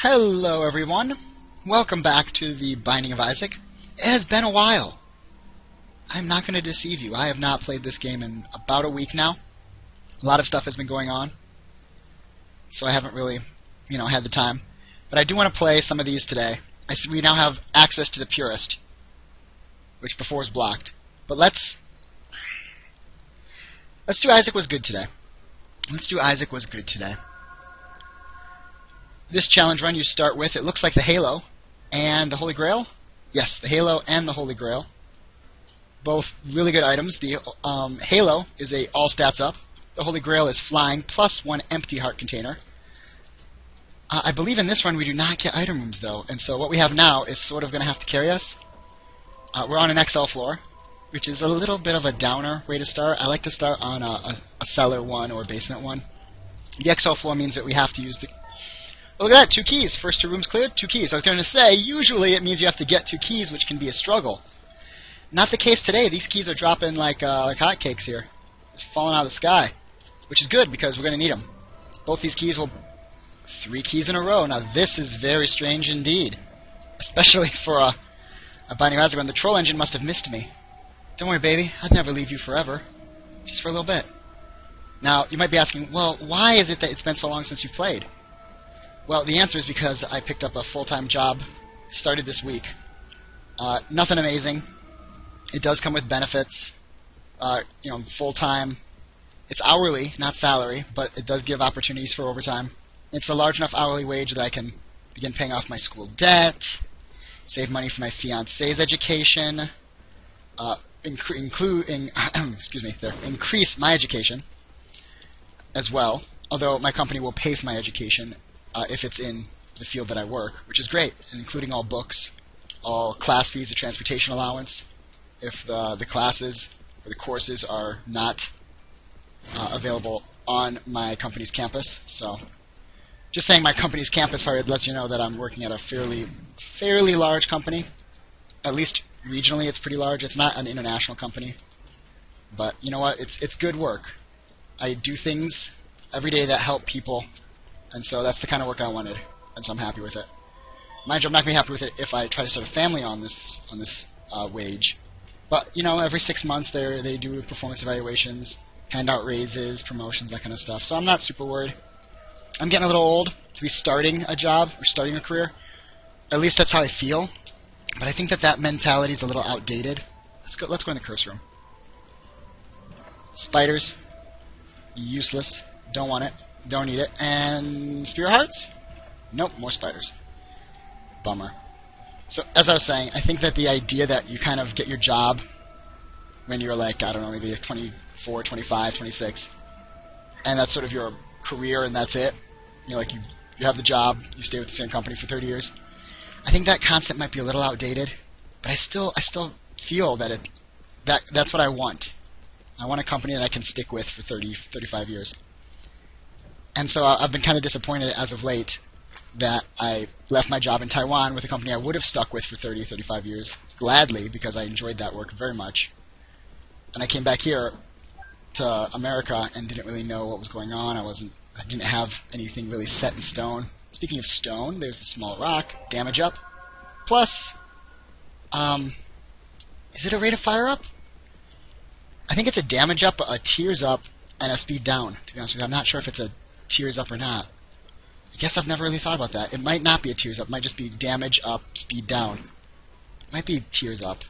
Hello everyone, welcome back to the Binding of Isaac. It has been a while. I'm not going to deceive you, I have not played this game in about a week now. A lot of stuff has been going on, so I haven't really, had the time. But I do want to play some of these today. We now have access to the Purist, which before was blocked. But let's do Isaac Was Good today. This challenge run you start with, it looks like the Halo and the Holy Grail. Yes, the Halo and the Holy Grail. Both really good items. The Halo is a all stats up. The Holy Grail is flying plus 1 empty heart container. I believe in this run we do not get item rooms though, and so what we have now is sort of going to have to carry us. We're on an XL floor, which is a little bit of a downer way to start. I like to start on a cellar one or a basement one. The XL floor means that we have to use the... Oh, look at that, 2 keys. First 2 rooms cleared, 2 keys. I was going to say, usually it means you have to get 2 keys, which can be a struggle. Not the case today. These keys are dropping like hotcakes here. Just falling out of the sky. Which is good, because we're going to need them. Both these keys will... 3 keys in a row. Now this is very strange indeed. Especially for a Binding of Isaac run. The troll engine must have missed me. Don't worry, baby. I'd never leave you forever. Just for a little bit. Now, you might be asking, well, why is it that it's been so long since you've played? Well, the answer is because I picked up a full-time job, started this week. Nothing amazing. It does come with benefits. Full-time. It's hourly, not salary, but it does give opportunities for overtime. It's a large enough hourly wage that I can begin paying off my school debt, save money for my fiance's education, increase my education as well, although my company will pay for my education if it's in the field that I work, which is great, including all books, all class fees, the transportation allowance, if the classes or the courses are not available on my company's campus. So just saying my company's campus probably lets you know that I'm working at a fairly large company. At least regionally it's pretty large. It's not an international company. But you know what? It's good work. I do things every day that help people. And so that's the kind of work I wanted, and so I'm happy with it. Mind you, I'm not going to be happy with it if I try to start a family on this wage. But, every 6 months they do performance evaluations, hand out raises, promotions, that kind of stuff. So I'm not super worried. I'm getting a little old to be starting a job or starting a career. At least that's how I feel. But I think that mentality is a little outdated. Let's go in the curse room. Spiders. Useless. Don't want it. Don't need it. And Spirit Hearts? Nope, more spiders. Bummer. So, as I was saying, I think that the idea that you kind of get your job when you're like, I don't know, maybe 24, 25, 26, and that's sort of your career and that's it. You have the job, you stay with the same company for 30 years. I think that concept might be a little outdated, but I still feel that that's what I want. I want a company that I can stick with for 30, 35 years. And so I've been kind of disappointed as of late that I left my job in Taiwan with a company I would have stuck with for 30, 35 years, gladly, because I enjoyed that work very much. And I came back here to America and didn't really know what was going on. I didn't have anything really set in stone. Speaking of stone, there's the small rock, damage up. Plus, is it a rate of fire up? I think it's a damage up, a tears up, and a speed down, to be honest with you. I'm not sure if it's a tears up or not. I guess I've never really thought about that. It might not be a tears up. It might just be damage up, speed down. It might be tears up.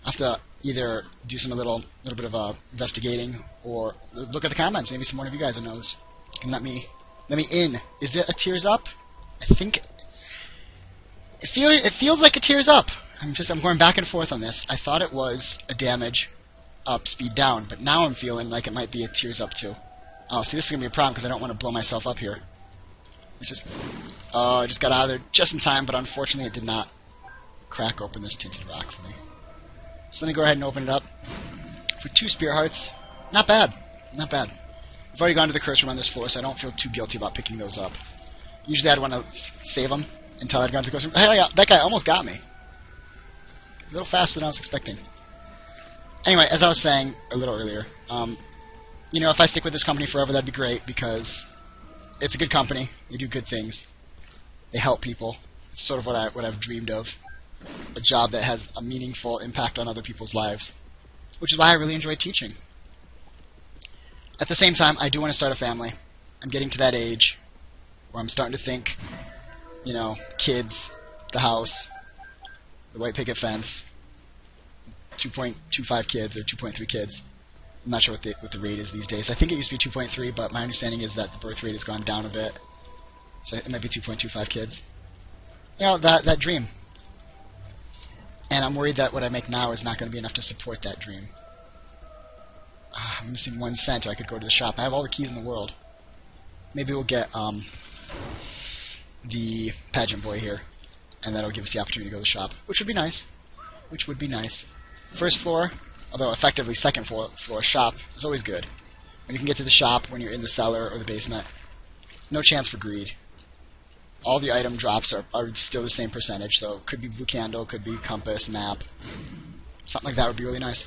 I'll have to either do a little bit of investigating or look at the comments. Maybe some one of you guys who knows can let me in. Is it a tears up? I think it feels like a tears up. I'm going back and forth on this. I thought it was a damage up, speed down, but now I'm feeling like it might be a tears up too. Oh, see, this is going to be a problem because I don't want to blow myself up here. I just got out of there just in time, but unfortunately it did not crack open this tinted rock for me. So let me go ahead and open it up for 2 Spirit Hearts. Not bad. Not bad. I've already gone to the curse room on this floor, so I don't feel too guilty about picking those up. Usually I'd want to save them until I'd gone to the curse room. Hey, that guy almost got me. A little faster than I was expecting. Anyway, as I was saying a little earlier, if I stick with this company forever, that'd be great, because it's a good company. They do good things. They help people. It's sort of what I've dreamed of. A job that has a meaningful impact on other people's lives. Which is why I really enjoy teaching. At the same time, I do want to start a family. I'm getting to that age where I'm starting to think, kids, the house, the white picket fence, 2.25 kids or 2.3 kids. I'm not sure what the rate is these days. I think it used to be 2.3, but my understanding is that the birth rate has gone down a bit. So it might be 2.25 kids. That dream. And I'm worried that what I make now is not going to be enough to support that dream. I'm missing 1 cent, or I could go to the shop. I have all the keys in the world. Maybe we'll get the pageant boy here, and that'll give us the opportunity to go to the shop, which would be nice. First floor, although effectively second floor shop, is always good. When you can get to the shop when you're in the cellar or the basement, no chance for greed. All the item drops are still the same percentage, so it could be blue candle, could be compass, map. Something like that would be really nice.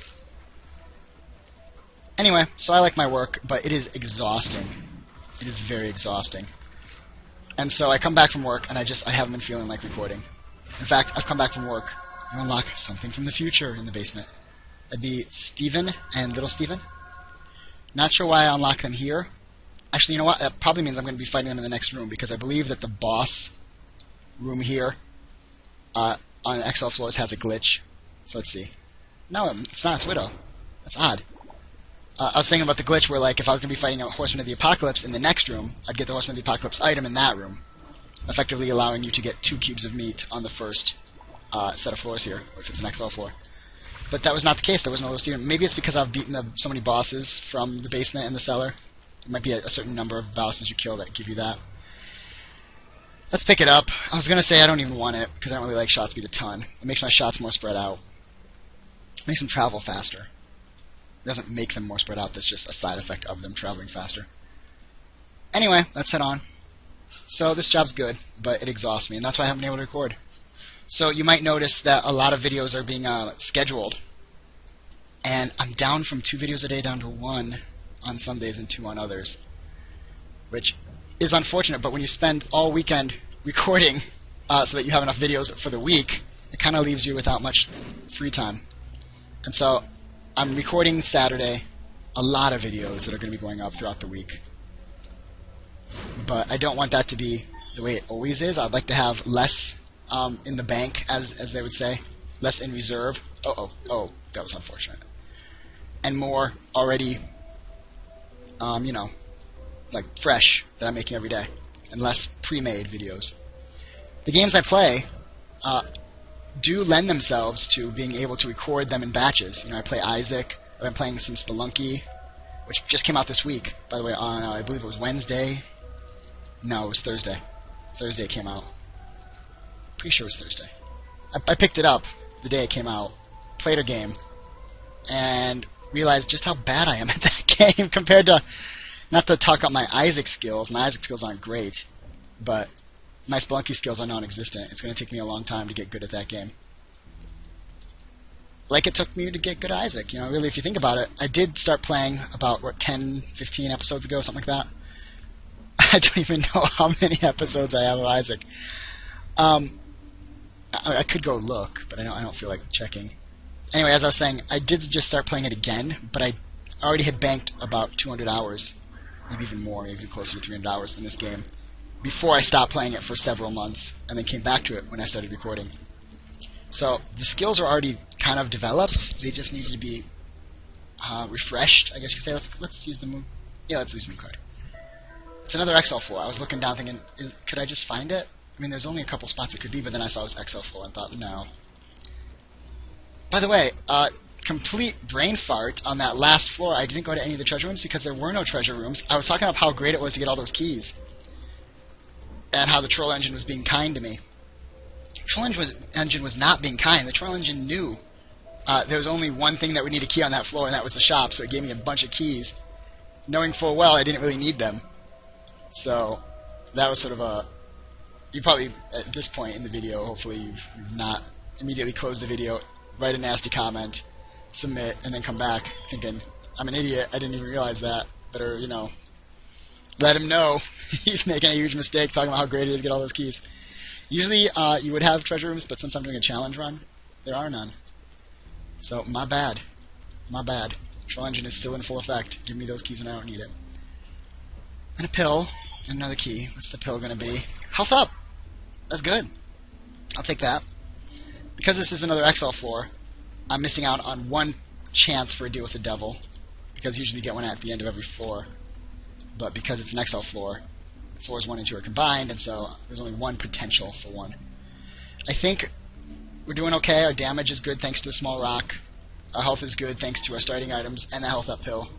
Anyway, so I like my work, but it is exhausting. It is very exhausting. And so I come back from work, and I haven't been feeling like recording. In fact, I've come back from work. You unlock something from the future in the basement. That'd be Steven and Little Steven. Not sure why I unlock them here. Actually, you know what? That probably means I'm going to be fighting them in the next room, because I believe that the boss room here on XL floors has a glitch. So let's see. No, it's not. It's Widow. That's odd. I was thinking about the glitch where, if I was going to be fighting a Horseman of the Apocalypse in the next room, I'd get the Horseman of the Apocalypse item in that room, effectively allowing you to get 2 cubes of meat on the first set of floors here, if it's an XL floor. But that was not the case. There was no Little Steven. Maybe it's because I've beaten so many bosses from the basement and the cellar. There might be a certain number of bosses you kill that give you that. Let's pick it up. I was going to say I don't even want it, because I don't really like shot speed a ton. It makes my shots more spread out. It makes them travel faster. It doesn't make them more spread out. That's just a side effect of them traveling faster. Anyway, let's head on. So this job's good, but it exhausts me, and that's why I haven't been able to record. So you might notice that a lot of videos are being scheduled, and I'm down from 2 videos a day down to 1 on some days and 2 on others, which is unfortunate. But when you spend all weekend recording so that you have enough videos for the week, it kind of leaves you without much free time. And so I'm recording Saturday a lot of videos that are going to be going up throughout the week. But I don't want that to be the way it always is. I'd like to have less in the bank, as they would say, less in reserve. Oh, that was unfortunate. And more already, fresh that I'm making every day, and less pre-made videos. The games I play do lend themselves to being able to record them in batches. I play Isaac. I've been playing some Spelunky, which just came out this week, by the way, on, I believe it was Wednesday. No, it was Thursday. Thursday it came out. Pretty sure it was Thursday. I picked it up the day it came out, played a game, and realized just how bad I am at that game compared to, not to talk about my Isaac skills. My Isaac skills aren't great, but my Spelunky skills are non-existent. It's going to take me a long time to get good at that game. Like it took me to get good at Isaac. Really, if you think about it, I did start playing about, 10, 15 episodes ago, something like that. I don't even know how many episodes I have of Isaac. I could go look, but I don't feel like checking. Anyway, as I was saying, I did just start playing it again, but I already had banked about 200 hours, maybe even more, maybe even closer to 300 hours in this game, before I stopped playing it for several months, and then came back to it when I started recording. So the skills are already kind of developed. They just need to be refreshed, I guess you could say. Let's use the moon. Yeah, let's use the moon card. It's another XL4. I was looking down thinking, could I just find it? I mean, there's only a couple spots it could be, but then I saw it was XL4 and thought, no. By the way, complete brain fart on that last floor. I didn't go to any of the treasure rooms because there were no treasure rooms. I was talking about how great it was to get all those keys, and how the troll engine was being kind to me. The troll engine was not being kind. The troll engine knew there was only one thing that would need a key on that floor, and that was the shop, so it gave me a bunch of keys, knowing full well I didn't really need them. So that was sort of a... You probably, at this point in the video, hopefully you've not immediately closed the video, write a nasty comment, submit, and then come back thinking, I'm an idiot, I didn't even realize that. Better, let him know he's making a huge mistake talking about how great it is to get all those keys. Usually you would have treasure rooms, but since I'm doing a challenge run, there are none. So, my bad. My bad. Control engine is still in full effect. Give me those keys when I don't need it. And a pill. And another key. What's the pill going to be? Health up! That's good. I'll take that. Because this is another XL floor, I'm missing out on one chance for a deal with the devil. Because usually you get one at the end of every floor. But because it's an XL floor, floors 1 and 2 are combined, and so there's only one potential for one. I think we're doing okay. Our damage is good thanks to the small rock. Our health is good thanks to our starting items and the health up pill.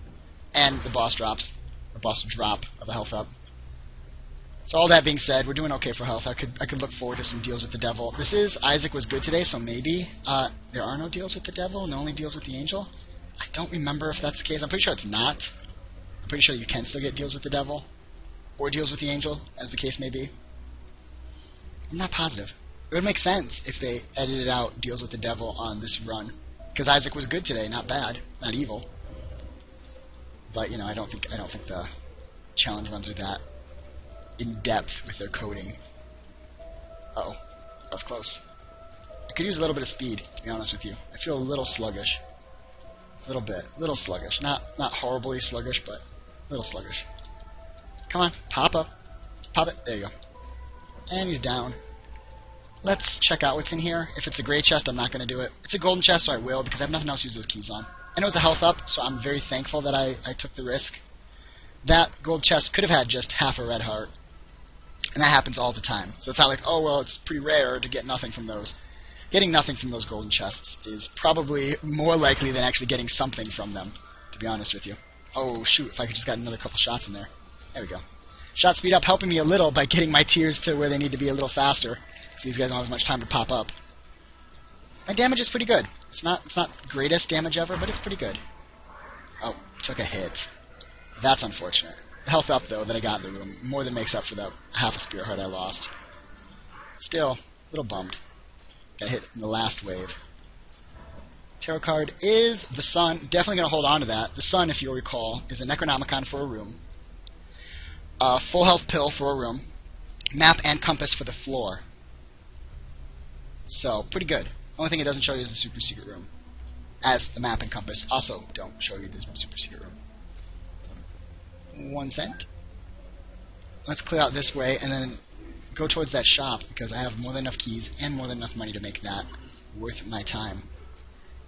And the boss drops. Or boss drop of the health up. So all that being said, we're doing okay for health. I could look forward to some deals with the devil. This is Isaac was good today, so maybe there are no deals with the devil and only deals with the angel. I don't remember if that's the case. I'm pretty sure it's not. I'm pretty sure you can still get deals with the devil or deals with the angel, as the case may be. I'm not positive. It would make sense if they edited out deals with the devil on this run, because Isaac was good today, not bad, not evil. But I don't think the challenge runs are that in depth with their coding. Uh-oh. That was close. I could use a little bit of speed, to be honest with you. I feel a little sluggish. A little bit. A little sluggish. Not horribly sluggish, but a little sluggish. Come on. Pop up. Pop it. There you go. And he's down. Let's check out what's in here. If it's a gray chest, I'm not going to do it. It's a golden chest, so I will, because I have nothing else to use those keys on. And it was a health up, so I'm very thankful that I took the risk. That gold chest could have had just half a red heart. And that happens all the time. So it's not like, oh, well, it's pretty rare to get nothing from those. Getting nothing from those golden chests is probably more likely than actually getting something from them, to be honest with you. Oh, shoot, if I could just get another couple shots in there. There we go. Shot speed up helping me a little by getting my tiers to where they need to be a little faster, so these guys don't have as much time to pop up. My damage is pretty good. It's not greatest damage ever, but it's pretty good. Oh, took a hit. That's unfortunate. The health up, though, that I got in the room more than makes up for that half a spirit heart I lost. Still, a little bummed. Got hit in the last wave. Tarot card is the Sun. Definitely going to hold on to that. The Sun, if you'll recall, is a Necronomicon for a room. Full health pill for a room. Map and compass for the floor. So, pretty good. Only thing it doesn't show you is the super secret room. As the map and compass also don't show you the super secret room. 1 cent. Let's clear out this way and then go towards that shop because I have more than enough keys and more than enough money to make that worth my time.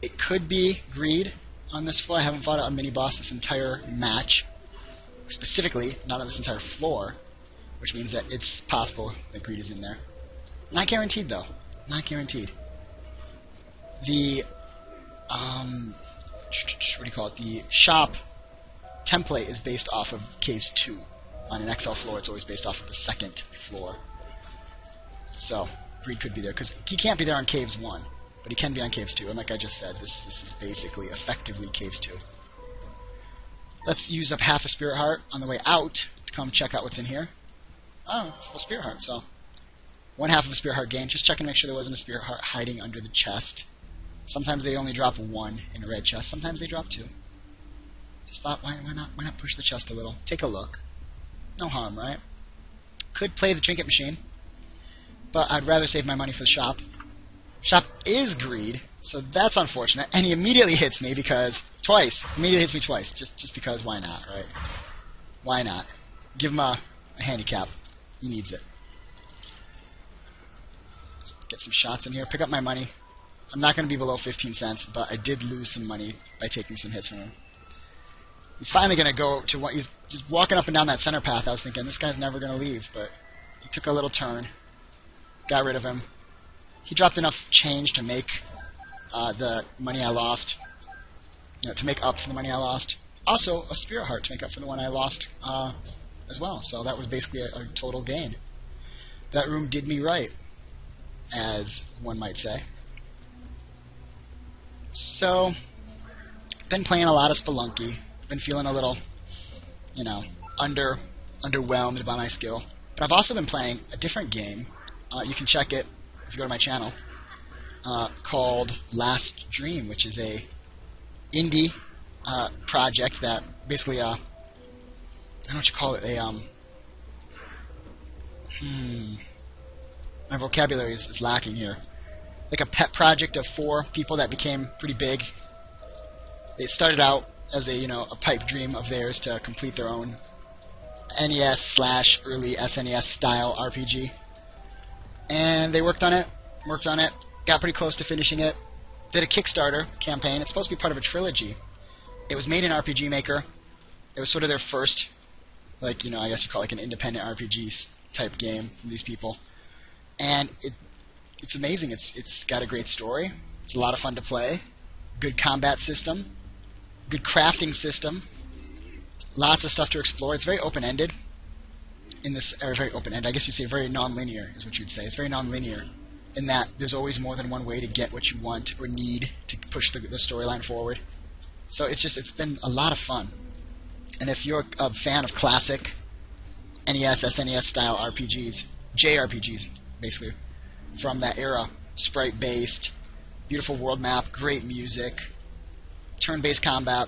It could be greed on this floor. I haven't fought a mini-boss this entire match. Specifically, not on this entire floor, which means that it's possible that greed is in there. Not guaranteed, though. Not guaranteed. The, what do you call it? The shop template is based off of Caves 2. On an XL floor, it's always based off of the second floor. So, greed could be there, because he can't be there on Caves 1, but he can be on Caves 2, and like I just said, this is basically, effectively Caves 2. Let's use up half a spirit heart on the way out to come check out what's in here. Oh, full spirit heart, so 1/2 of a spirit heart gain. Just checking to make sure there wasn't a spirit heart hiding under the chest. Sometimes they only drop 1 in a red chest, sometimes they drop 2. Just thought, why not push the chest a little? Take a look. No harm, right? Could play the trinket machine, but I'd rather save my money for the shop. Shop is greed, so that's unfortunate. And he immediately hits me because twice. Immediately hits me twice, just because. Why not, right? Why not? Give him a handicap. He needs it. Let's get some shots in here. Pick up my money. I'm not going to be below 15 cents, but I did lose some money by taking some hits from him. He's finally going to go to what he's just walking up and down that center path. I was thinking, this guy's never going to leave, but he took a little turn. Got rid of him. He dropped enough change to make the money I lost. To make up for the money I lost. Also, a spirit heart to make up for the one I lost as well. So that was basically a total gain. That room did me right, as one might say. So, been playing a lot of Spelunky. Been feeling a little, underwhelmed by my skill. But I've also been playing a different game. You can check it if you go to my channel. Called Last Dream, which is a indie project that basically, I don't know what you call it, My vocabulary is lacking here. Like a pet project of 4 people that became pretty big. They started out as a pipe dream of theirs to complete their own NES/early SNES style RPG. And they worked on it, got pretty close to finishing it, did a Kickstarter campaign. It's supposed to be part of a trilogy. It was made in RPG Maker. It was sort of their first, I guess you call it like an independent RPG type game from these people. And it's amazing. It's got a great story. It's a lot of fun to play. Good combat system. Good crafting system. Lots of stuff to explore. It's very open-ended. Very open-ended. I guess you'd say very non-linear is what you'd say. It's very non-linear in that there's always more than one way to get what you want or need to push the storyline forward. So it's been a lot of fun. And if you're a fan of classic NES, SNES style RPGs, JRPGs basically, from that era, sprite-based, beautiful world map, great music, turn-based combat.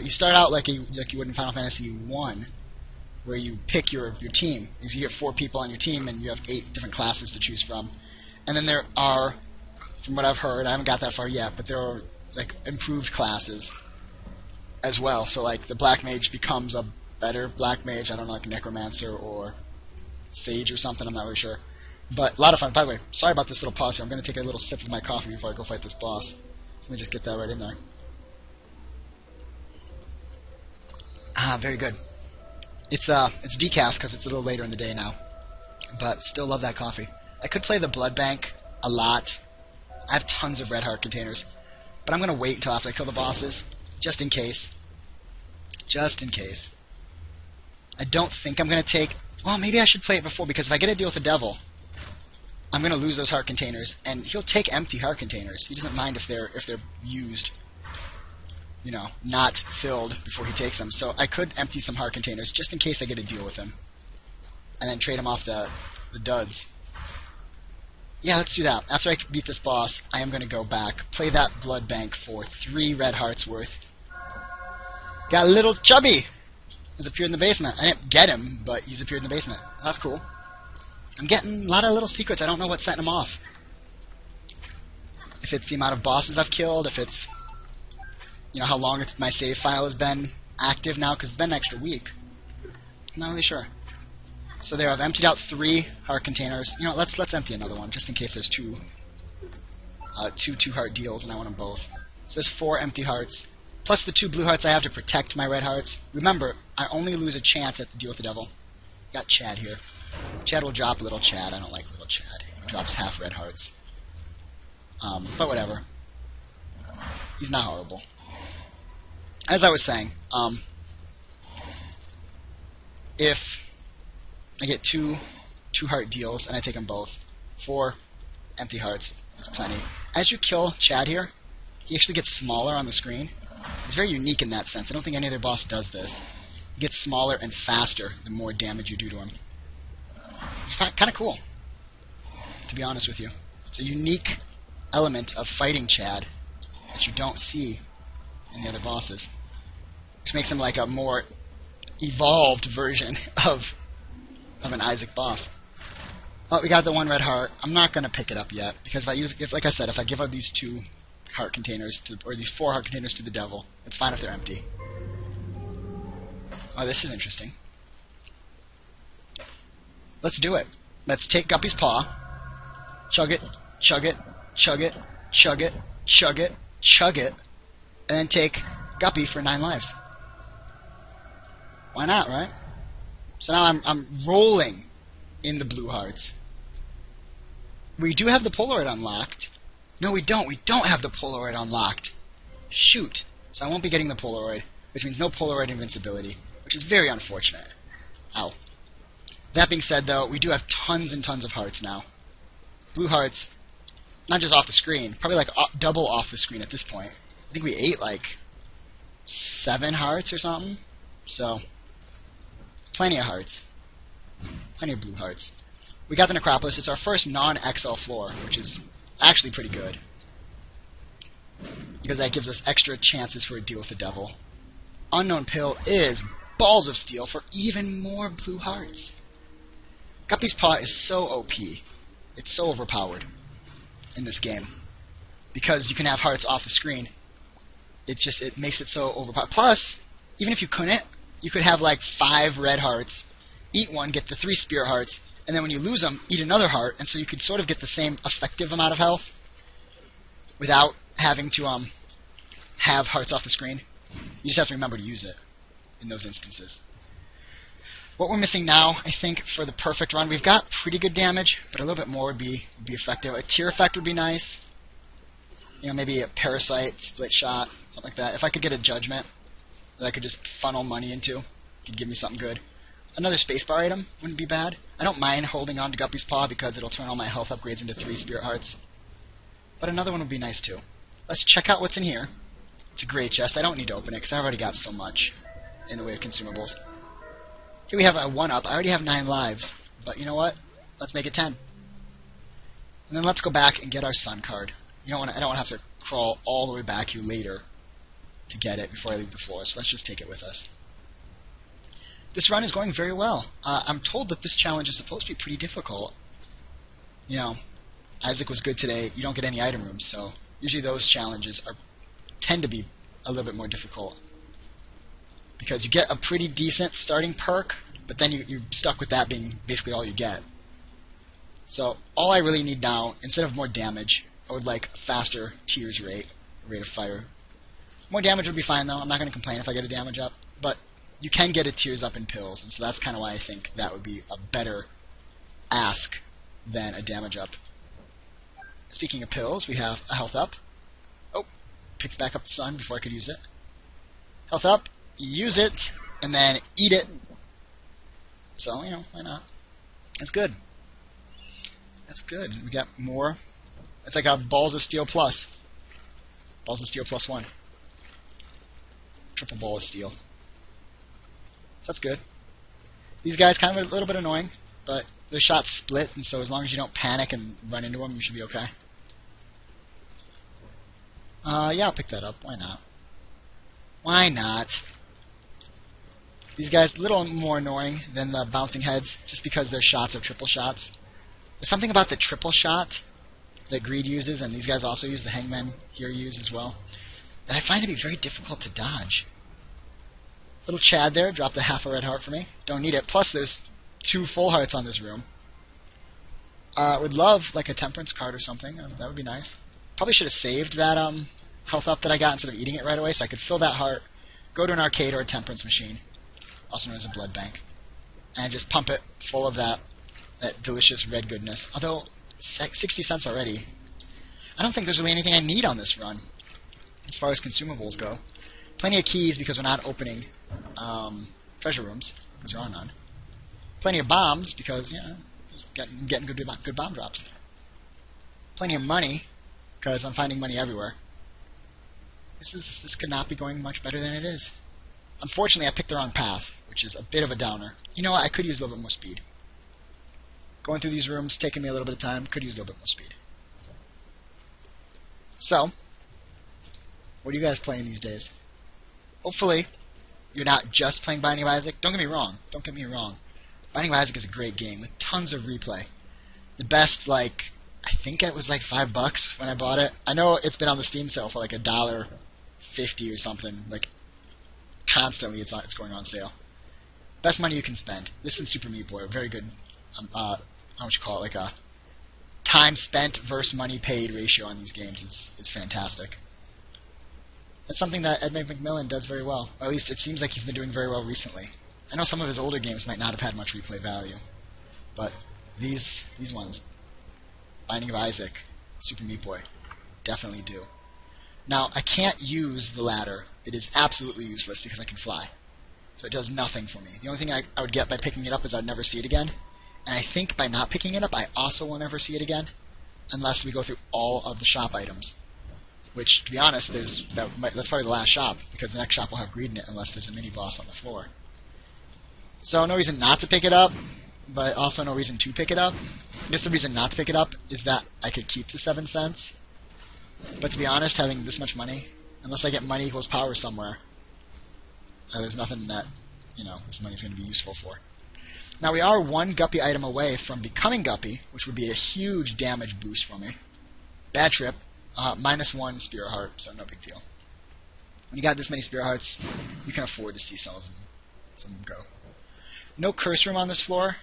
You start out like you would in Final Fantasy 1, where you pick your team. You get 4 people on your team, and you have 8 different classes to choose from. And then there are, from what I've heard, I haven't got that far yet, but there are improved classes as well. So the Black Mage becomes a better Black Mage. I don't know, like Necromancer or Sage or something. I'm not really sure. But a lot of fun. By the way, sorry about this little pause here. I'm going to take a little sip of my coffee before I go fight this boss. Let me just get that right in there. Very good. It's decaf because it's a little later in the day now, but still love that coffee. I could play the Blood Bank a lot. I have tons of red heart containers, but I'm going to wait until after I kill the bosses, just in case. Just in case. I don't think I'm going to take... Well, maybe I should play it before, because if I get a deal with the devil, I'm going to lose those heart containers, and he'll take empty heart containers. He doesn't mind if they're used, not filled before he takes them. So I could empty some heart containers just in case I get a deal with him, and then trade him off the duds. Yeah, let's do that. After I beat this boss, I am going to go back, play that blood bank for 3 red hearts worth. Got a little chubby. He's appeared in the basement. I didn't get him, but he's appeared in the basement. That's cool. I'm getting a lot of little secrets. I don't know what's setting him off. If it's the amount of bosses I've killed, if it's how long my save file has been active now, because it's been an extra week. I'm not really sure. So there, I've emptied out 3 heart containers. Let's empty another one, just in case there's 2 heart deals, and I want them both. So there's 4 empty hearts, plus the 2 blue hearts I have to protect my red hearts. Remember, I only lose a chance at the deal with the devil. Got Chad here. Chad will drop little Chad. I don't like little Chad. He drops half red hearts. But whatever. He's not horrible. As I was saying, if I get 2 heart deals and I take them both, 4 empty hearts, that's plenty. As you kill Chad here, he actually gets smaller on the screen. He's very unique in that sense. I don't think any other boss does this. He gets smaller and faster the more damage you do to him. It's kind of cool, to be honest with you. It's a unique element of fighting Chad that you don't see in the other bosses, which makes him like a more evolved version of an Isaac boss. Oh, we got the 1 red heart. I'm not going to pick it up yet, because like I said, if I give out these 2 heart containers or these 4 heart containers to the devil, it's fine if they're empty. Oh, this is interesting. Let's do it. Let's take Guppy's paw, chug it, chug it, chug it, chug it, chug it, chug it, and then take Guppy for 9 lives. Why not, right? So now I'm rolling in the blue hearts. We do have the Polaroid unlocked. No, we don't. We don't have the Polaroid unlocked. Shoot. So I won't be getting the Polaroid, which means no Polaroid invincibility, which is very unfortunate. Ow. That being said, though, we do have tons and tons of hearts now. Blue hearts, not just off the screen, probably like double off the screen at this point. I think we ate like 7 hearts or something. So, plenty of hearts. Plenty of blue hearts. We got the Necropolis. It's our first non-XL floor, which is actually pretty good, because that gives us extra chances for a deal with the devil. Unknown Pill is balls of steel for even more blue hearts. Guppy's Paw is so OP. It's so overpowered in this game. Because you can have hearts off the screen. It makes it so overpowered. Plus, even if you couldn't, you could have like 5 red hearts, eat one, get the 3 spirit hearts, and then when you lose them, eat another heart, and so you could sort of get the same effective amount of health without having to have hearts off the screen. You just have to remember to use it in those instances. What we're missing now, I think, for the perfect run, we've got pretty good damage, but a little bit more would be effective. A tear effect would be nice. You know, maybe a parasite, split shot, something like that. If I could get a judgment that I could just funnel money into, it could give me something good. Another spacebar item wouldn't be bad. I don't mind holding on to Guppy's Paw because it'll turn all my health upgrades into 3 spirit hearts. But another one would be nice too. Let's check out what's in here. It's a great chest. I don't need to open it because I've already got so much in the way of consumables. Here we have a 1-up. I already have 9 lives. But you know what? Let's make it 10. And then let's go back and get our sun card. I don't want to have to crawl all the way back here later to get it before I leave the floor, so let's just take it with us. This run is going very well. I'm told that this challenge is supposed to be pretty difficult. You know, Isaac was good today. You don't get any item rooms, so usually those challenges tend to be a little bit more difficult. Because you get a pretty decent starting perk, but then you're stuck with that being basically all you get. So all I really need now, instead of more damage, I would like a faster tears rate of fire. More damage would be fine though. I'm not going to complain if I get a damage up, but you can get a tears up in pills, and so that's kind of why I think that would be a better ask than a damage up. Speaking of pills, we have a health up. Oh, picked back up the sun before I could use it. Health up, use it, and then eat it. So, you know, why not? That's good. That's good. We got more. It's like a Balls of Steel plus. Balls of Steel plus 1. Triple Ball of Steel. So that's good. These guys kind of a little bit annoying, but their shots split, and so as long as you don't panic and run into them, you should be okay. Yeah, I'll pick that up. Why not? Why not? These guys a little more annoying than the bouncing heads, just because their shots are triple shots. There's something about the triple shot that Greed uses, and these guys also use, the Hangmen here use as well, that I find to be very difficult to dodge. Little Chad there dropped a half a red heart for me. Don't need it. Plus there's 2 full hearts on this room. Would love like a temperance card or something. That would be nice. Probably should have saved that health up that I got instead of eating it right away, so I could fill that heart, go to an arcade or a temperance machine, also known as a blood bank, and just pump it full of that delicious red goodness. Although 60 cents already. I don't think there's really anything I need on this run as far as consumables go. Plenty of keys because we're not opening treasure rooms because there are none. Plenty of bombs because, yeah, just getting good bomb drops. Plenty of money because I'm finding money everywhere. This could not be going much better than it is. Unfortunately, I picked the wrong path, which is a bit of a downer. You know what? I could use a little bit more speed. Going through these rooms, taking me a little bit of time, could use a little bit more speed. So, what are you guys playing these days? Hopefully, you're not just playing Binding of Isaac. Don't get me wrong. Binding of Isaac is a great game with tons of replay. The best, like, I think it was like $5 when I bought it. I know it's been on the Steam sale for like $1.50 or something. Like, constantly it's going on sale. Best money you can spend. This and Super Meat Boy are very good. How would you call it? Like a time spent versus money paid ratio on these games is fantastic. That's something that Ed McMillan does very well. Or at least it seems like he's been doing very well recently. I know some of his older games might not have had much replay value, but these ones, Binding of Isaac, Super Meat Boy, definitely do. Now, I can't use the ladder. It is absolutely useless because I can fly. So it does nothing for me. The only thing I would get by picking it up is I'd never see it again. And I think by not picking it up, I also will never see it again, unless we go through all of the shop items. Which, to be honest, that's probably the last shop, because the next shop will have greed in it unless there's a mini-boss on the floor. So no reason not to pick it up, but also no reason to pick it up. I guess the reason not to pick it up is that I could keep the 7 cents. But to be honest, having this much money, unless I get money equals power somewhere, there's nothing that, this money's going to be useful for. Now we are one Guppy item away from becoming Guppy, which would be a huge damage boost for me. Bad trip. -1 Spirit Heart, so no big deal. When you got this many Spirit Hearts, you can afford to see some of them go. No Curse Room on this floor,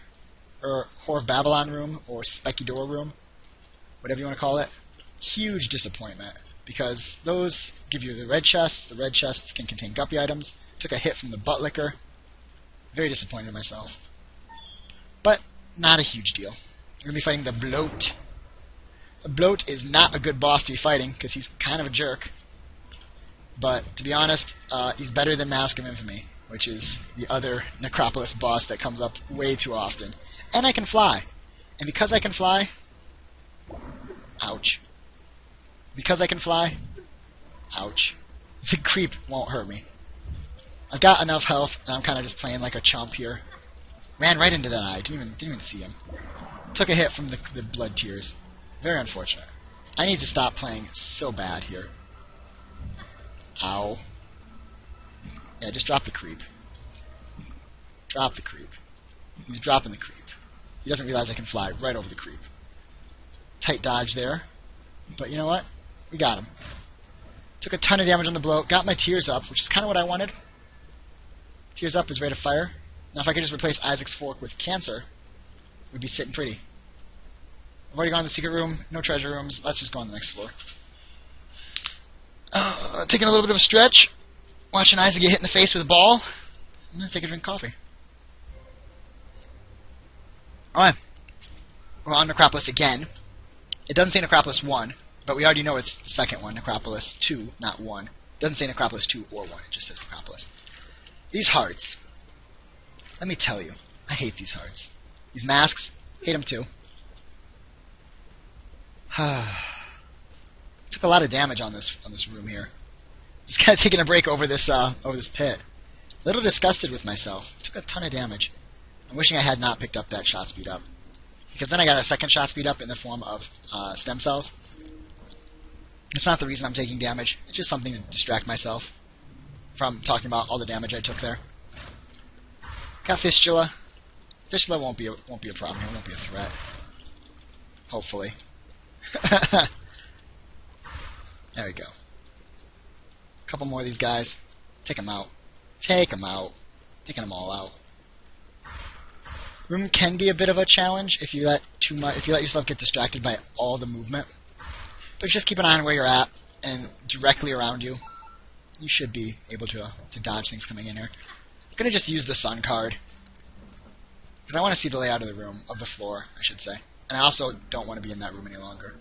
or Whore of Babylon room, or Spiky Door room, whatever you want to call it. Huge disappointment, because those give you the red chests. The red chests can contain Guppy items. Took a hit from the Butt Licker. Very disappointed in myself. But not a huge deal. We're going to be fighting the Bloat. The Bloat is not a good boss to be fighting, because he's kind of a jerk. But, to be honest, he's better than Mask of Infamy, which is the other Necropolis boss that comes up way too often. And I can fly. And because I can fly... Ouch. Because I can fly... Ouch. The creep won't hurt me. I've got enough health, and I'm kind of just playing like a chump here. Ran right into that eye. Didn't even see him. Took a hit from the blood tears. Very unfortunate. I need to stop playing so bad here. Ow. Yeah, just drop the creep. Drop the creep. He's dropping the creep. He doesn't realize I can fly right over the creep. Tight dodge there. But you know what? We got him. Took a ton of damage on the blow. Got my tears up, which is kind of what I wanted. Tears up is ready to fire. Now if I could just replace Isaac's Fork with Cancer, we'd be sitting pretty. I've already gone to the secret room. No treasure rooms. Let's just go on the next floor. Taking a little bit of a stretch. Watching Isaac get hit in the face with a ball. I'm going to take a drink of coffee. Alright. We're on Necropolis again. It doesn't say Necropolis 1, but we already know it's the second one, Necropolis 2, not 1. It doesn't say Necropolis 2 or 1, it just says Necropolis. These hearts. Let me tell you, I hate these hearts. These masks, hate them too. Took a lot of damage on this room here. Just kind of taking a break over this pit. A little disgusted with myself. Took a ton of damage. I'm wishing I had not picked up that shot speed up, because then I got a second shot speed up in the form of stem cells. It's not the reason I'm taking damage. It's just something to distract myself from talking about all the damage I took there. Got Fistula. Fistula won't be a problem. It won't be a threat. Hopefully. There we go. A couple more of these guys. Take them out. Take them out. Taking them all out. Room can be a bit of a challenge if you let yourself get distracted by all the movement. But just keep an eye on where you're at, and directly around you, you should be able to dodge things coming in here. I'm going to just use the sun card, because I want to see the layout of the room, of the floor, I should say. And I also don't want to be in that room any longer.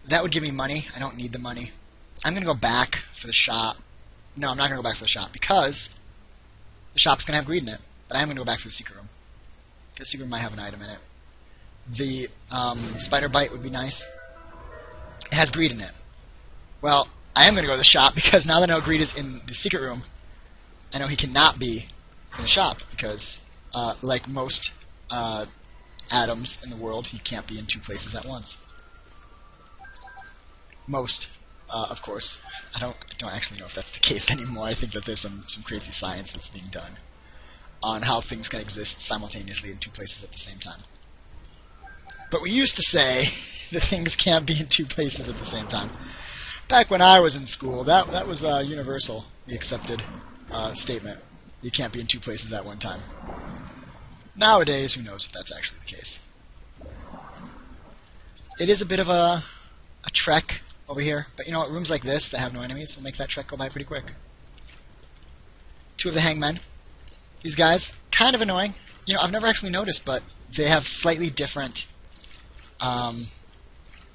That would give me money. I don't need the money. I'm going to go back for the shop. No, I'm not going to go back for the shop, because the shop's going to have greed in it. But I am going to go back for the secret room. The secret room might have an item in it. The spider bite would be nice. It has greed in it. Well, I am going to go to the shop, because now that I know greed is in the secret room, I know he cannot be in the shop, because like most atoms in the world, he can't be in two places at once. Most, of course. I don't actually know if that's the case anymore. I think that there's some crazy science that's being done on how things can exist simultaneously in two places at the same time. But we used to say that things can't be in two places at the same time. Back when I was in school, that was universal, the accepted statement. You can't be in two places at one time. Nowadays, who knows if that's actually the case. It is a bit of a trek over here, but you know what, rooms like this that have no enemies will make that trek go by pretty quick. Two of the hangmen. These guys, kind of annoying. You know, I've never actually noticed, but they have slightly different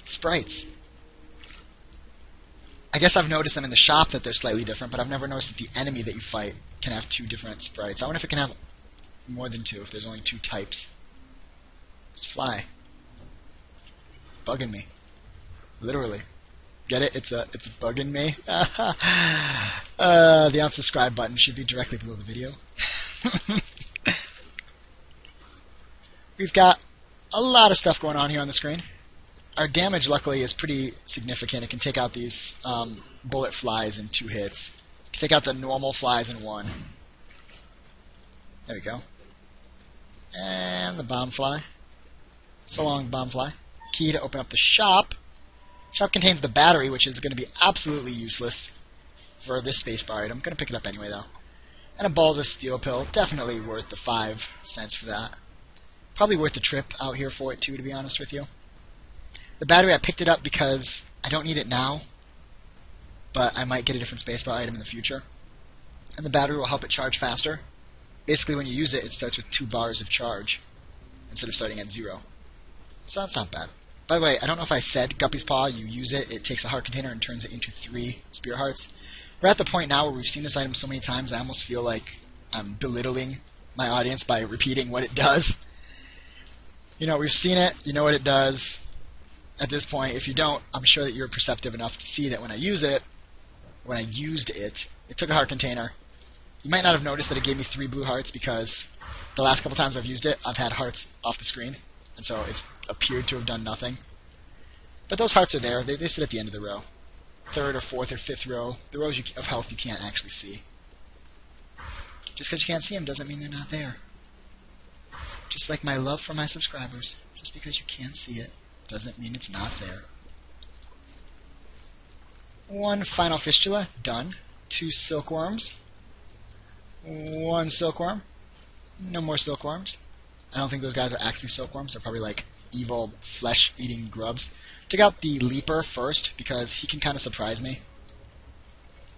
sprites. I guess I've noticed them in the shop that they're slightly different, but I've never noticed that the enemy that you fight can have two different sprites. I wonder if it can have more than two, if there's only two types. Let's fly. Bugging me. Literally. Get it? It's bugging me. The unsubscribe button should be directly below the video. We've got a lot of stuff going on here on the screen. Our damage, luckily, is pretty significant. It can take out these bullet flies in 2 hits. It can take out the normal flies in 1. There we go. And the bomb fly. So long, bomb fly. Key to open up the shop. Shop contains the battery, which is going to be absolutely useless for this spacebar item. I'm going to pick it up anyway, though. And a balls of steel pill. Definitely worth the 5 cents for that. Probably worth the trip out here for it, too, to be honest with you. The battery, I picked it up because I don't need it now, but I might get a different spacebar item in the future. And the battery will help it charge faster. Basically, when you use it, it starts with 2 bars of charge instead of starting at 0. So that's not bad. By the way, I don't know if I said Guppy's Paw, you use it, it takes a heart container and turns it into 3 spear hearts. We're at the point now where we've seen this item so many times, I almost feel like I'm belittling my audience by repeating what it does. You know, we've seen it, you know what it does. At this point, if you don't, I'm sure that you're perceptive enough to see that when I used it, it took a heart container. You might not have noticed that it gave me 3 blue hearts because the last couple times I've used it, I've had hearts off the screen, and so it's appeared to have done nothing. But those hearts are there. They sit at the end of the row. 3rd or 4th or 5th row, the rows of health you can't actually see. Just because you can't see them doesn't mean they're not there. Just like my love for my subscribers. Just because you can't see it doesn't mean it's not there. 1 final fistula, done. 2 silkworms. 1 silkworm. No more silkworms. I don't think those guys are actually silkworms. They're probably like evil flesh-eating grubs. Took out the leaper first because he can kind of surprise me.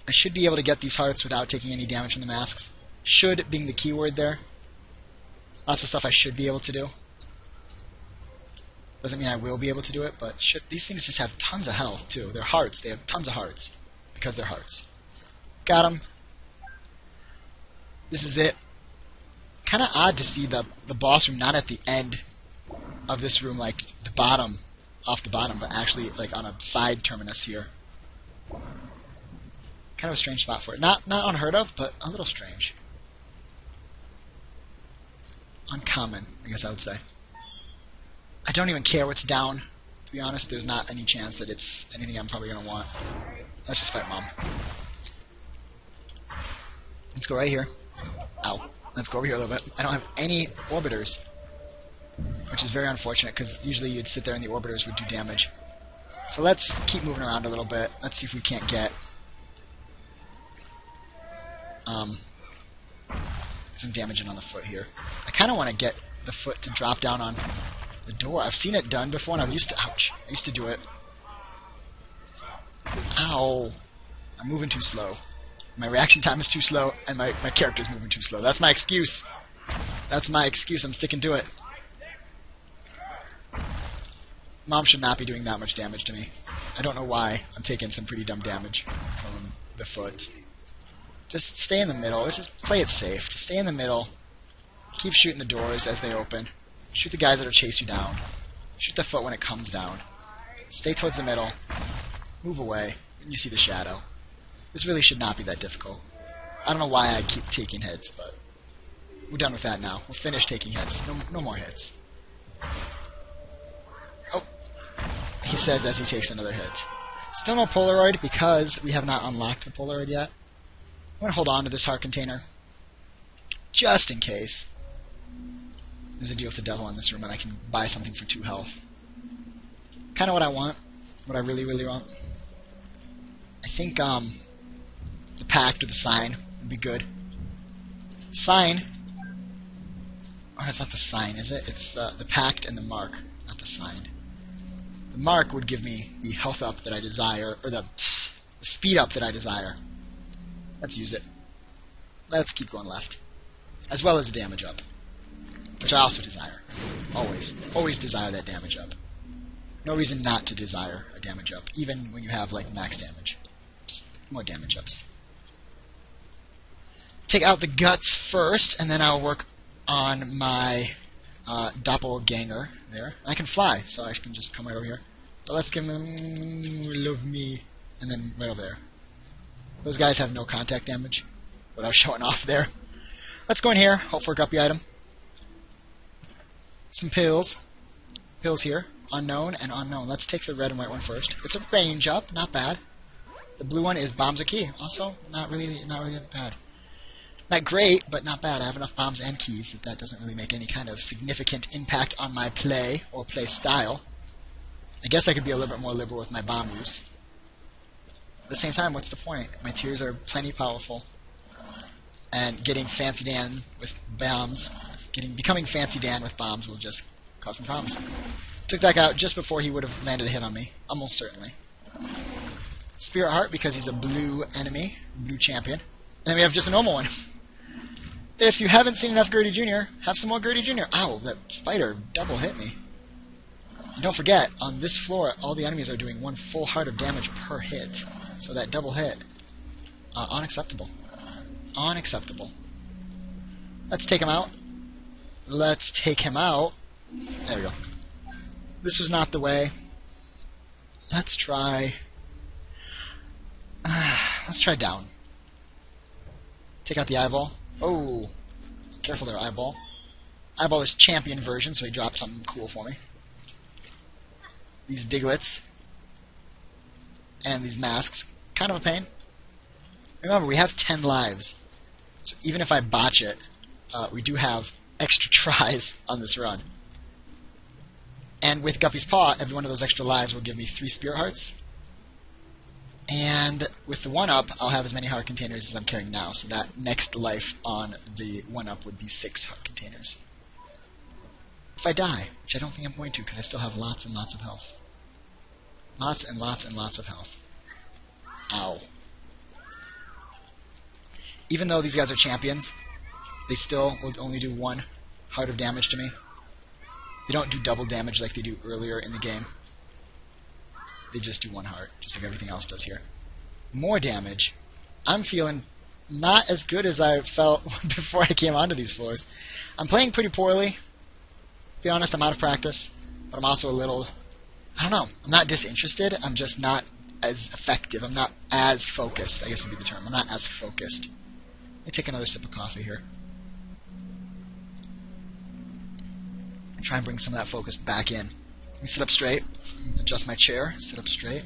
I should be able to get these hearts without taking any damage from the masks. Should being the keyword there. Lots of stuff I should be able to do. Doesn't mean I will be able to do it, but these things just have tons of health too. They're hearts. They have tons of hearts because they're hearts. Got them. This is it. Kind of odd to see the boss room not at the end of this room, like the bottom, off the bottom, but actually like on a side terminus here. Kind of a strange spot for it. Not unheard of, but a little strange. Uncommon, I guess I would say. I don't even care what's down. To be honest, there's not any chance that it's anything I'm probably going to want. Let's just fight Mom. Let's go right here. Ow. Let's go over here a little bit. I don't have any orbiters, which is very unfortunate because usually you'd sit there and the orbiters would do damage. So let's keep moving around a little bit. Let's see if we can't get some damage in on the foot here. I kind of want to get the foot to drop down on the door. I've seen it done before, and I used to do it. Ow. I'm moving too slow. My reaction time is too slow, and my character's moving too slow. That's my excuse. That's my excuse. I'm sticking to it. Mom should not be doing that much damage to me. I don't know why. I'm taking some pretty dumb damage from the foot. Just stay in the middle. Let's just play it safe. Just stay in the middle. Keep shooting the doors as they open. Shoot the guys that are chase you down. Shoot the foot when it comes down. Stay towards the middle. Move away. And you see the shadow. This really should not be that difficult. I don't know why I keep taking hits, but we're done with that now. We're finished taking hits. No more hits. Oh. He says as he takes another hit. Still no Polaroid because we have not unlocked the Polaroid yet. I'm going to hold on to this heart container. Just in case. There's a deal with the devil in this room and I can buy something for 2 health. Kind of what I want. What I really, really want. I think the pact or the sign would be good. Sign. Oh, that's not the sign, is it? It's the pact and the mark, not the sign. The mark would give me the health up that I desire, or the speed up that I desire. Let's use it. Let's keep going left. As well as the damage up, which I also desire. Always desire that damage up. No reason not to desire a damage up, even when you have like max damage. Just more damage ups. Take out the guts first, and then I'll work on my doppelganger there. I can fly, so I can just come right over here. But let's give him love me, and then right over there. Those guys have no contact damage, what I was showing off there. Let's go in here, hope for a guppy item. Some pills. Pills here. Unknown and unknown. Let's take the red and white one first. It's a range up, not bad. The blue one is bombs a key. Also, not really that bad. Not great, but not bad. I have enough bombs and keys that doesn't really make any kind of significant impact on my play or play style. I guess I could be a little bit more liberal with my bomb use. At the same time, what's the point? My tiers are plenty powerful. And getting Fancy Dan with bombs, becoming Fancy Dan with bombs will just cause me problems. Took that out just before he would have landed a hit on me, almost certainly. Spirit Heart, because he's a blue enemy, blue champion. And then we have just a normal one. If you haven't seen enough Gertie Jr., have some more Gertie Jr. Ow, that spider double hit me. And don't forget, on this floor, all the enemies are doing 1 full heart of damage per hit. So that double hit, unacceptable. Unacceptable. Let's take him out. Let's take him out. There we go. This was not the way. Let's try... let's try down. Take out the eyeball. Oh, careful there, eyeball. Eyeball is champion version, so he dropped something cool for me. These diglets. And these masks. Kind of a pain. Remember, we have 10 lives. So even if I botch it, we do have extra tries on this run. And with Guppy's Paw, every one of those extra lives will give me 3 Spirit Hearts. And with the 1-up, I'll have as many heart containers as I'm carrying now. So that next life on the 1-up would be 6 heart containers. If I die, which I don't think I'm going to, because I still have lots and lots of health. Lots and lots and lots of health. Ow. Even though these guys are champions, they still will only do 1 heart of damage to me. They don't do double damage like they do earlier in the game. They just do 1 heart, just like everything else does here. More damage. I'm feeling not as good as I felt before I came onto these floors. I'm playing pretty poorly. To be honest, I'm out of practice. But I'm also a little... I don't know. I'm not disinterested. I'm just not as effective. I'm not as focused, I guess would be the term. I'm not as focused. Let me take another sip of coffee here. And try and bring some of that focus back in. Let me sit up straight. Adjust my chair. Sit up straight.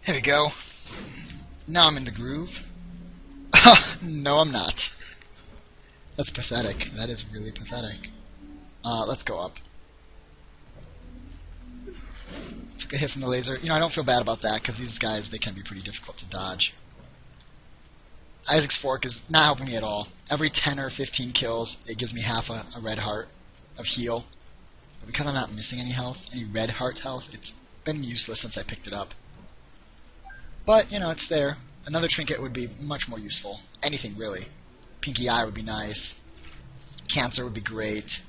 Here we go. Now I'm in the groove. No, I'm not. That's pathetic. That is really pathetic. Let's go up. Took a hit from the laser. You know, I don't feel bad about that, because these guys, they can be pretty difficult to dodge. Isaac's Fork is not helping me at all. Every 10 or 15 kills, it gives me half a red heart of heal. But because I'm not missing any health, any red heart health, it's been useless since I picked it up. But, you know, it's there. Another trinket would be much more useful. Anything, really. Pinky Eye would be nice. Cancer would be great.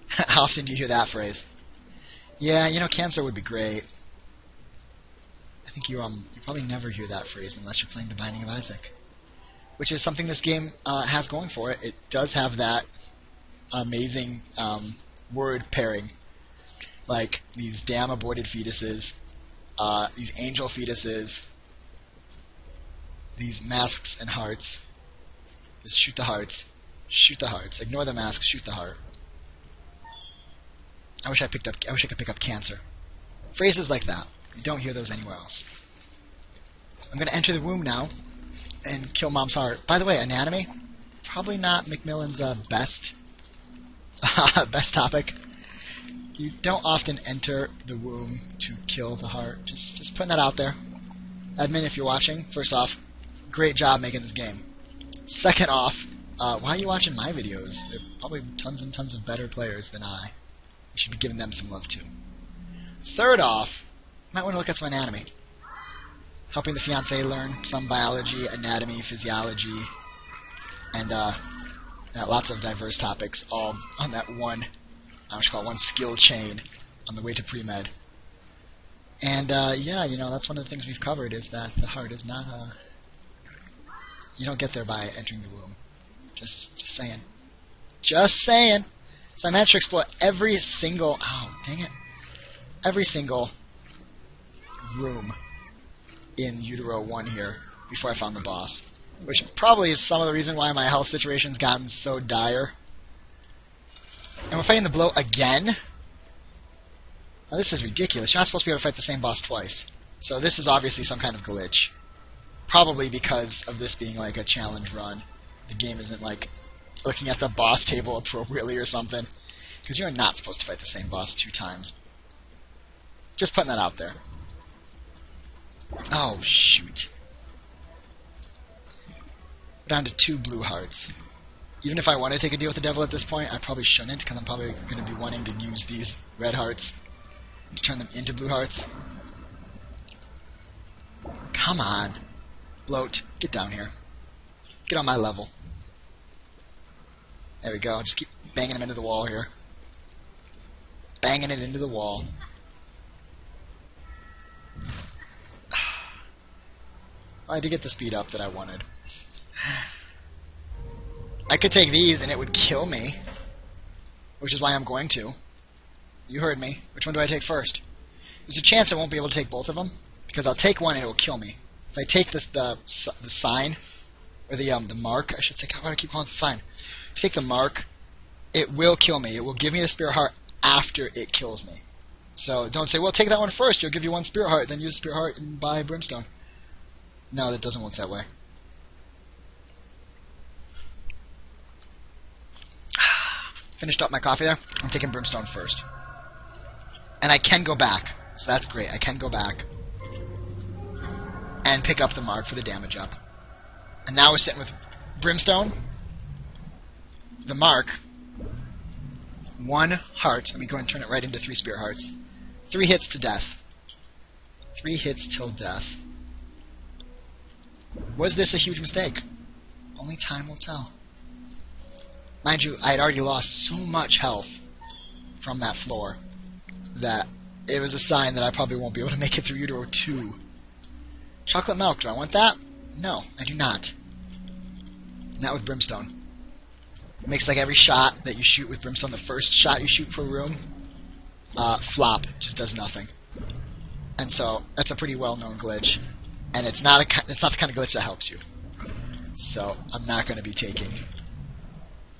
How often do you hear that phrase? Yeah, you know, cancer would be great. I think you probably never hear that phrase unless you're playing The Binding of Isaac, which is something this game has going for it. It does have that amazing word pairing, like these damn aborted fetuses, these angel fetuses, these masks and hearts. Just shoot the hearts. Shoot the hearts. Ignore the mask. Shoot the heart. I wish I could pick up cancer. Phrases like that. You don't hear those anywhere else. I'm going to enter the womb now and kill Mom's heart. By the way, anatomy, probably not Macmillan's best topic. You don't often enter the womb to kill the heart. Just putting that out there. Admin, if you're watching, first off, great job making this game. Second off, why are you watching my videos? There are probably tons and tons of better players than I. You should be giving them some love too. Third off, you might want to look at some anatomy. Helping the fiancé learn some biology, anatomy, physiology, and lots of diverse topics, all on that one, I should call it one skill chain on the way to pre-med. And yeah, you know, that's one of the things we've covered, is that the heart is not you don't get there by entering the womb. Just saying. Just saying. So I managed to explore every single, every single room in Utero 1 here before I found the boss, which probably is some of the reason why my health situation's gotten so dire. And we're fighting the blow again? Now this is ridiculous. You're not supposed to be able to fight the same boss twice. So this is obviously some kind of glitch. Probably because of this being like a challenge run. The game isn't like looking at the boss table appropriately or something. Because you're not supposed to fight the same boss 2 times. Just putting that out there. Oh, shoot. We're down to 2 blue hearts. Even if I want to take a deal with the devil at this point, I probably shouldn't, because I'm probably going to be wanting to use these red hearts to turn them into blue hearts. Come on. Bloat, get down here. Get on my level. There we go. Just keep banging him into the wall here. Banging it into the wall. I did get the speed up that I wanted. I could take these and it would kill me, which is why I'm going to. You heard me. Which one do I take first? There's a chance I won't be able to take both of them, because I'll take one and it will kill me. If I take this, the sign, or the mark, I should say. Why do I keep calling it the sign? If I take the mark, it will kill me. It will give me the spirit heart after it kills me. So don't say, well, take that one first. You'll give you 1 spirit heart, then use the spirit heart and buy brimstone. No, that doesn't work that way. Finished up my coffee there. I'm taking brimstone first. And I can go back. So that's great. I can go back and pick up the mark for the damage up. And now we're sitting with brimstone, the mark, 1 heart. Let me go and turn it right into 3 spirit hearts. 3 hits to death. 3 hits till death. Was this a huge mistake? Only time will tell. Mind you, I had already lost so much health from that floor that it was a sign that I probably won't be able to make it through Utero 2. Chocolate milk, do I want that? No, I do not. Not with brimstone. It makes like every shot that you shoot with brimstone, the first shot you shoot per room, flop. It just does nothing. And so that's a pretty well-known glitch. And it's not the kind of glitch that helps you. So I'm not going to be taking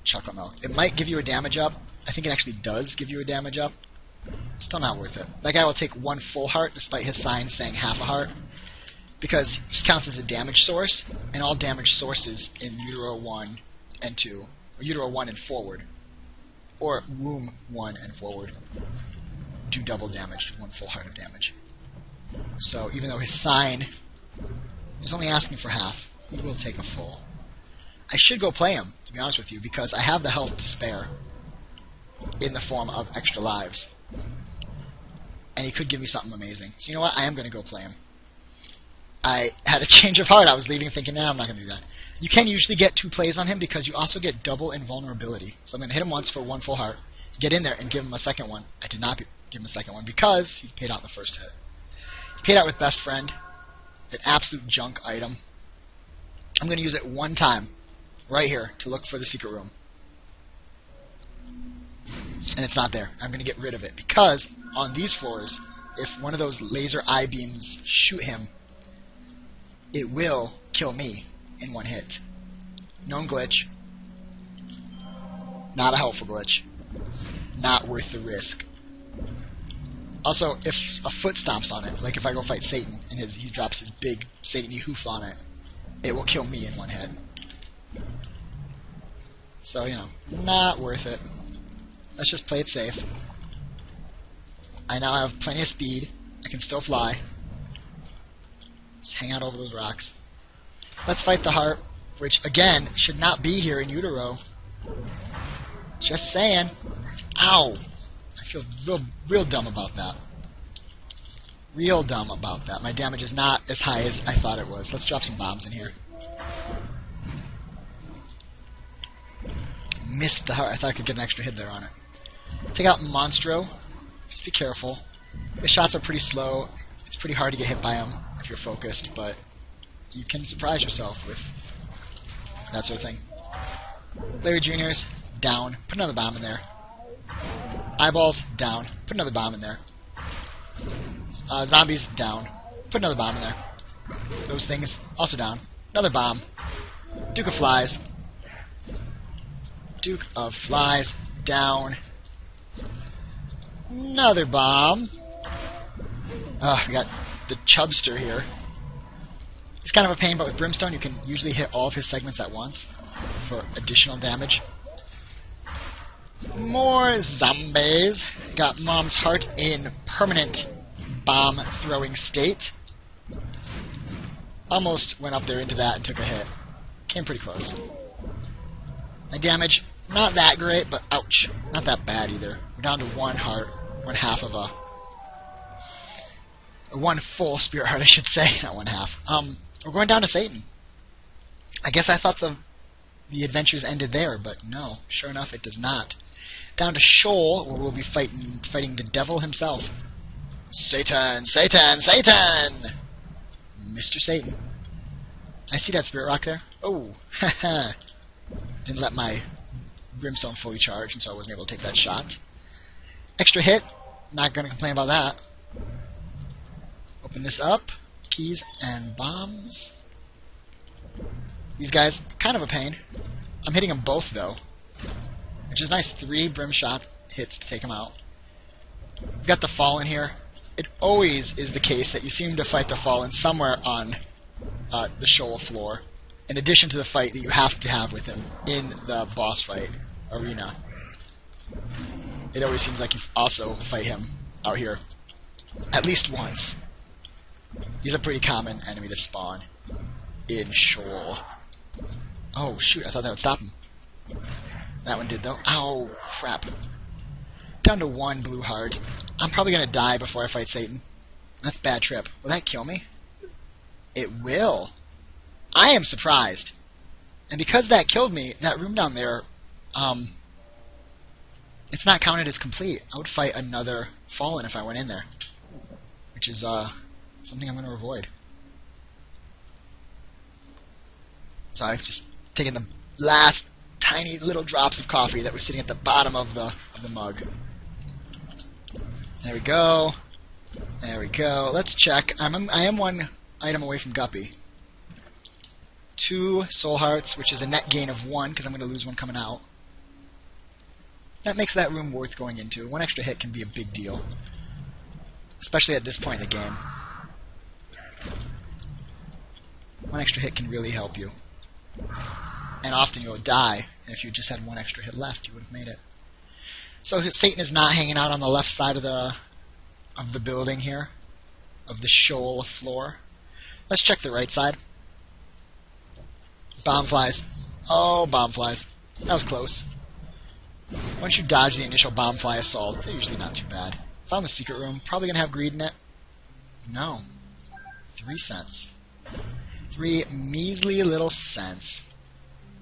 chocolate milk. It might give you a damage up. I think it actually does give you a damage up. Still not worth it. That guy will take 1 full heart despite his sign saying half a heart, because he counts as a damage source, and all damage sources in Utero 1 and 2, or Utero 1 and forward, or Womb 1 and forward, do double damage, 1 full heart of damage. So even though his sign is only asking for half, he will take a full. I should go play him, to be honest with you, because I have the health to spare in the form of extra lives. And he could give me something amazing. So you know what? I am going to go play him. I had a change of heart. I was leaving thinking, nah, I'm not going to do that. You can usually get 2 plays on him because you also get double invulnerability. So I'm going to hit him once for 1 full heart, get in there and give him a second one. I did not give him a second one because he paid out the first hit. He paid out with Best Friend, an absolute junk item. I'm going to use it 1 time, right here, to look for the secret room. And it's not there. I'm going to get rid of it because on these floors, if one of those laser eye beams shoot him, it will kill me in 1 hit. Known glitch. Not a helpful glitch. Not worth the risk. Also, if a foot stomps on it, like if I go fight Satan and he drops his big Satan-y hoof on it, it will kill me in 1 hit. So, you know, not worth it. Let's just play it safe. I now have plenty of speed. I can still fly. Just hang out over those rocks. Let's fight the heart, which, again, should not be here in Utero. Just saying. Ow! I feel real dumb about that. Real dumb about that. My damage is not as high as I thought it was. Let's drop some bombs in here. Missed the heart. I thought I could get an extra hit there on it. Take out Monstro. Just be careful. His shots are pretty slow. It's pretty hard to get hit by him if you're focused, but you can surprise yourself with that sort of thing. Larry Jr.'s down. Put another bomb in there. Eyeballs down. Put another bomb in there. Zombies down. Put another bomb in there. Those things also down. Another bomb. Duke of Flies. Duke of Flies down. Another bomb. We got the Chubster here. He's kind of a pain, but with Brimstone you can usually hit all of his segments at once for additional damage. More zombies. Got Mom's Heart in permanent bomb throwing state. Almost went up there into that and took a hit. Came pretty close. My damage, not that great, but ouch. Not that bad either. We're down to 1 heart. 1/2 of a... 1 full spirit heart, I should say. Not 1/2. We're going down to Satan. I guess I thought the adventures ended there, but no. Sure enough, it does not. Down to Sheol, where we'll be fighting the devil himself. Satan! Satan! Satan! Mr. Satan. I see that spirit rock there. Oh, haha. Didn't let my Brimstone fully charge, and so I wasn't able to take that shot. Extra hit. Not going to complain about that. Open this up. Keys and bombs. These guys, kind of a pain. I'm hitting them both, though. Which is nice. 3 Brim shot hits to take them out. We've got the Fallen here. It always is the case that you seem to fight the Fallen somewhere on the Sheol floor, in addition to the fight that you have to have with him in the boss fight arena. It always seems like you also fight him out here at least once. He's a pretty common enemy to spawn in Sheol. Oh shoot, I thought that would stop him. That one did though. Ow, crap. Down to 1 blue heart. I'm probably going to die before I fight Satan. That's a bad trip. Will that kill me? It will. I am surprised. And because that killed me, that room down there, it's not counted as complete. I would fight another Fallen if I went in there. Which is something I'm going to avoid. So I've just taken the last tiny little drops of coffee that was sitting at the bottom of the mug. There we go. There we go. Let's check. I am 1 item away from Guppy. 2 soul hearts, which is a net gain of 1, because I'm going to lose 1 coming out. That makes that room worth going into. 1 extra hit can be a big deal. Especially at this point in the game. 1 extra hit can really help you. And often you'll die, and if you just had 1 extra hit left, you would have made it. So Satan is not hanging out on the left side of the building here, of the Sheol floor. Let's check the right side. Bomb flies. Oh, bomb flies. That was close. Once you dodge the initial bomb fly assault, they're usually not too bad. Found the secret room. Probably gonna have greed in it. No. 3 cents. 3 measly little cents.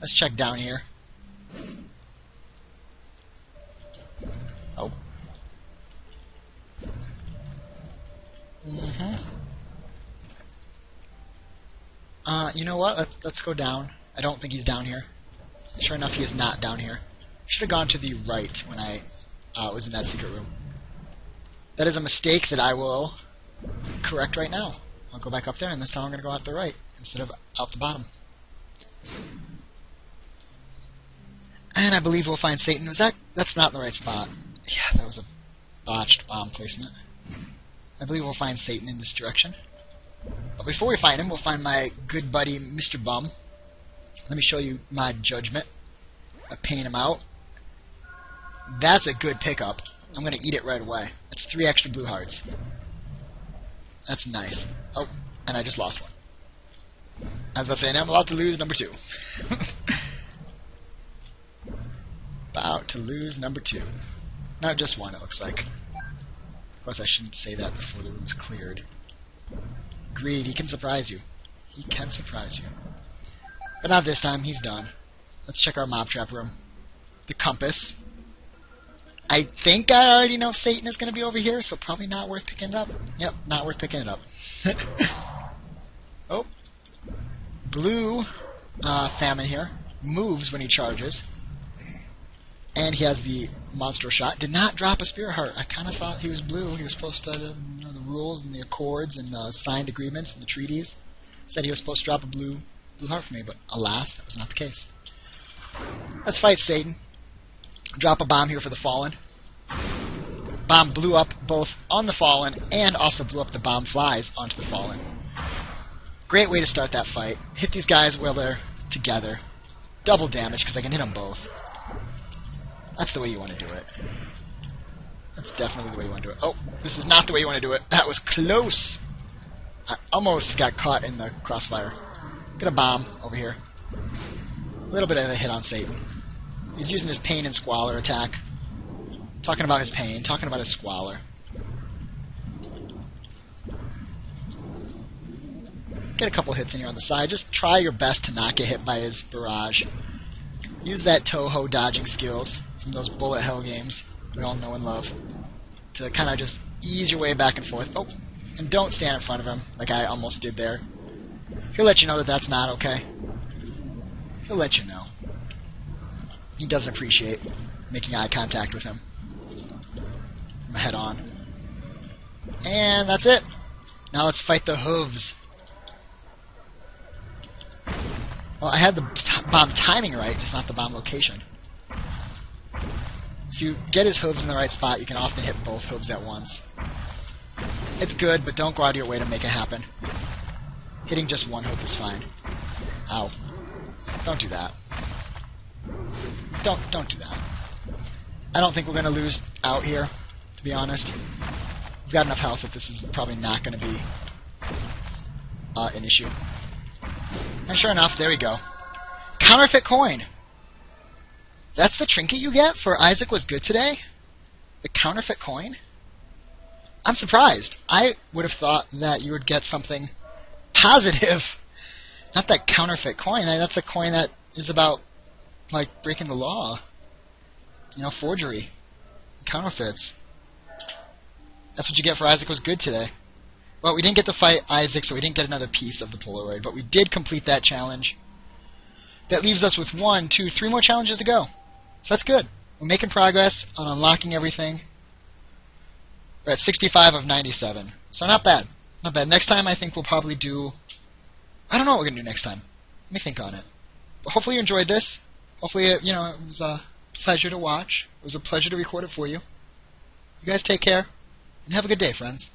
Let's check down here. Oh. You know what? Let's go down. I don't think he's down here. Sure enough, he is not down here. Should have gone to the right when I was in that secret room. That is a mistake that I will correct right now. I'll go back up there, and this time I'm going to go out the right instead of out the bottom. And I believe we'll find Satan. That's not in the right spot. Yeah, that was a botched bomb placement. I believe we'll find Satan in this direction. But before we find him, we'll find my good buddy, Mr. Bum. Let me show you my judgment. I paint him out. That's a good pickup. I'm going to eat it right away. That's 3 extra blue hearts. That's nice. Oh, and I just lost 1. I was about to say, now I'm about to lose number 2. About to lose number 2. Not just 1, it looks like. Of course, I shouldn't say that before the room's cleared. Greed, he can surprise you. He can surprise you. But not this time, he's done. Let's check our mob trap room. The compass. I think I already know Satan is going to be over here, so probably not worth picking it up. Yep, not worth picking it up. Oh. Blue Famine here moves when he charges. And he has the monster shot. Did not drop a spirit heart. I kind of thought he was blue. He was supposed to, you know, the rules and the accords and the signed agreements and the treaties said he was supposed to drop a blue heart for me, but alas, that was not the case. Let's fight Satan. Drop a bomb here for the Fallen. Bomb blew up both on the Fallen and also blew up the bomb flies onto the Fallen. Great way to start that fight. Hit these guys while they're together. Double damage, because I can hit them both. That's the way you want to do it. That's definitely the way you want to do it. Oh, this is not the way you want to do it. That was close. I almost got caught in the crossfire. Get a bomb over here. A little bit of a hit on Satan. He's using his pain and squalor attack. Talking about his pain, talking about his squalor. Get a couple hits in here on the side. Just try your best to not get hit by his barrage. Use that Toho dodging skills from those bullet hell games we all know and love to kind of just ease your way back and forth. Oh, and don't stand in front of him like I almost did there. He'll let you know that that's not okay. He'll let you know. He doesn't appreciate making eye contact with him. Head on. And that's it. Now let's fight the hooves. Well, I had the bomb timing right, just not the bomb location. If you get his hooves in the right spot, you can often hit both hooves at once. It's good, but don't go out of your way to make it happen. Hitting just one hoof is fine. Ow. Don't do that. Don't do that. I don't think we're going to lose out here, to be honest. We've got enough health that this is probably not going to be an issue. And sure enough, there we go. Counterfeit coin! That's the trinket you get for Isaac was good today? The counterfeit coin? I'm surprised. I would have thought that you would get something positive. Not that counterfeit coin. That's a coin that is about, like, breaking the law. You know, forgery. Counterfeits. That's what you get for Isaac was good today. Well, we didn't get to fight Isaac, so we didn't get another piece of the Polaroid, but we did complete that challenge. That leaves us with 1, 2, 3 more challenges to go. So that's good. We're making progress on unlocking everything. We're at 65 of 97. So not bad. Not bad. Next time I think we'll probably do... I don't know what we're going to do next time. Let me think on it. But hopefully you enjoyed this. Hopefully, it was a pleasure to watch. It was a pleasure to record it for you. You guys take care, and have a good day, friends.